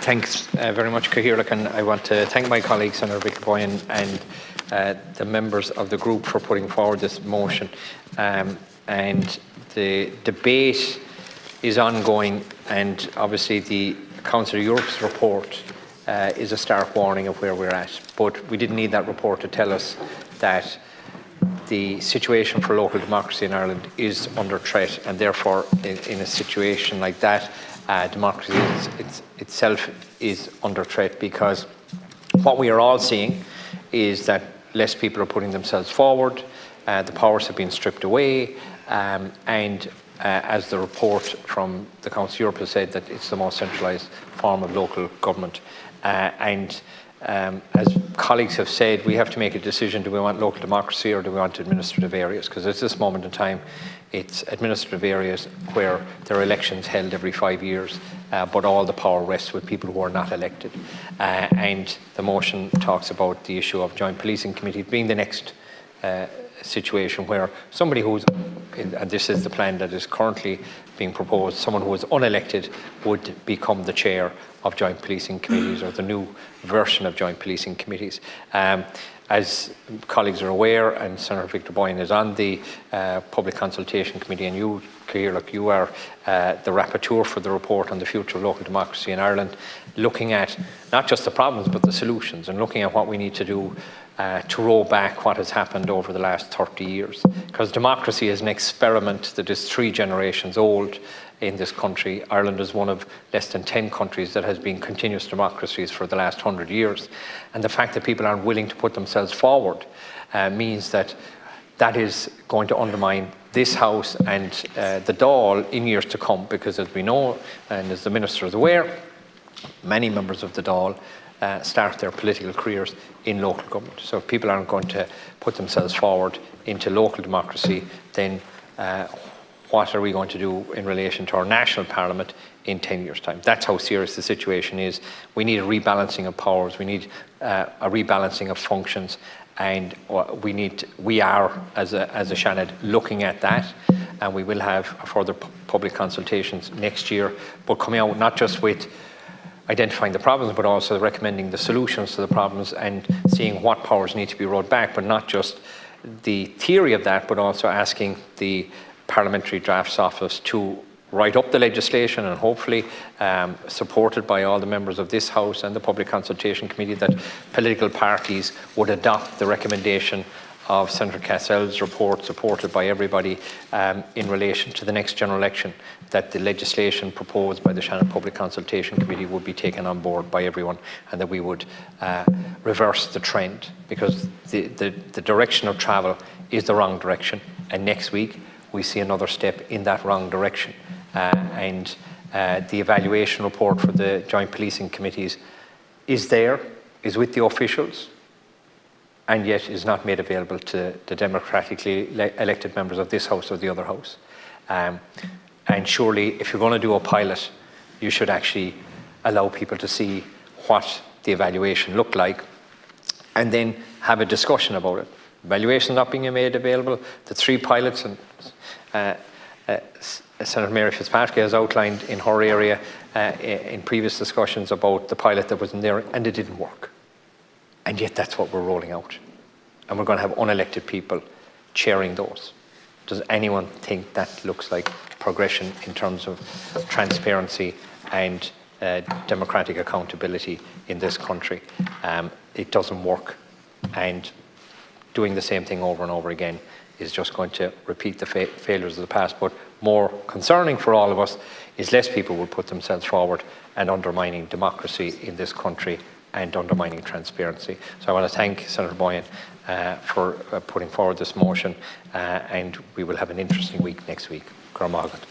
Thanks very much, Cathaoirleach, and I want to thank my colleague, Senator Victor Boyan, and the members of the group for putting forward this motion. And the debate is ongoing, and obviously the Council of Europe's report is a stark warning of where we're at. But we didn't need that report to tell us that the situation for local democracy in Ireland is under threat, and therefore in a situation like that, democracy itself is under threat, because what we are all seeing is that less people are putting themselves forward, the powers have been stripped away, and as the report from the Council of Europe has said, that it's the most centralised form of local government. As colleagues have said, we have to make a decision: do we want local democracy or do we want administrative areas? Because at this moment in time, it's administrative areas where there are elections held every 5 years, but all the power rests with people who are not elected. And the motion talks about the issue of joint policing committee being the next situation where somebody who's, and this is the plan that is currently being proposed, someone who is unelected would become the chair of joint policing committees, or the new version of joint policing committees. As colleagues are aware, and Senator Victor Boyan is on the Public Consultation Committee, and you, Cathaoirleach, you are the rapporteur for the report on the future of local democracy in Ireland, looking at not just the problems but the solutions, and looking at what we need to do to roll back what has happened over the last 30 years. Because democracy is an experiment that is 3 generations old in this country. Ireland is one of less than 10 countries that has been continuous democracies for the last 100 years. And the fact that people aren't willing to put themselves forward means that that is going to undermine this House and the Dáil in years to come, because as we know, and as the Minister is aware, many members of the Dáil start their political careers in local government. So if people aren't going to put themselves forward into local democracy, then what are we going to do in relation to our national parliament in 10 years' time? That's how serious the situation is. We need a rebalancing of powers, we need a rebalancing of functions, and we are, as a Seanad, looking at that, and we will have further public consultations next year, but coming out not just with identifying the problems, but also recommending the solutions to the problems, and seeing what powers need to be rolled back, but not just the theory of that, but also asking the Parliamentary Drafts Office to write up the legislation, and hopefully supported by all the members of this House and the Public Consultation Committee, that political parties would adopt the recommendation of Senator Cassell's report, supported by everybody, in relation to the next general election, that the legislation proposed by the Shannon Public Consultation Committee would be taken on board by everyone, and that we would reverse the trend, because the direction of travel is the wrong direction, and next week we see another step in that wrong direction. And the evaluation report for the joint policing committees is with the officials, and yet is not made available to the democratically elected members of this House or the other House. And surely, if you're going to do a pilot, you should actually allow people to see what the evaluation looked like, and then have a discussion about it. Evaluation not being made available, the 3 pilots, and Senator Mary Fitzpatrick has outlined in her area in previous discussions about the pilot that wasn't there, and it didn't work. And yet that's what we're rolling out. And we're going to have unelected people chairing those. Does anyone think that looks like progression in terms of transparency and democratic accountability in this country? It doesn't work. And doing the same thing over and over again is just going to repeat the failures of the past. But more concerning for all of us is less people will put themselves forward, and undermining democracy in this country and undermining transparency. So I want to thank Senator Boyan for putting forward this motion, and we will have an interesting week next week. Caramagat.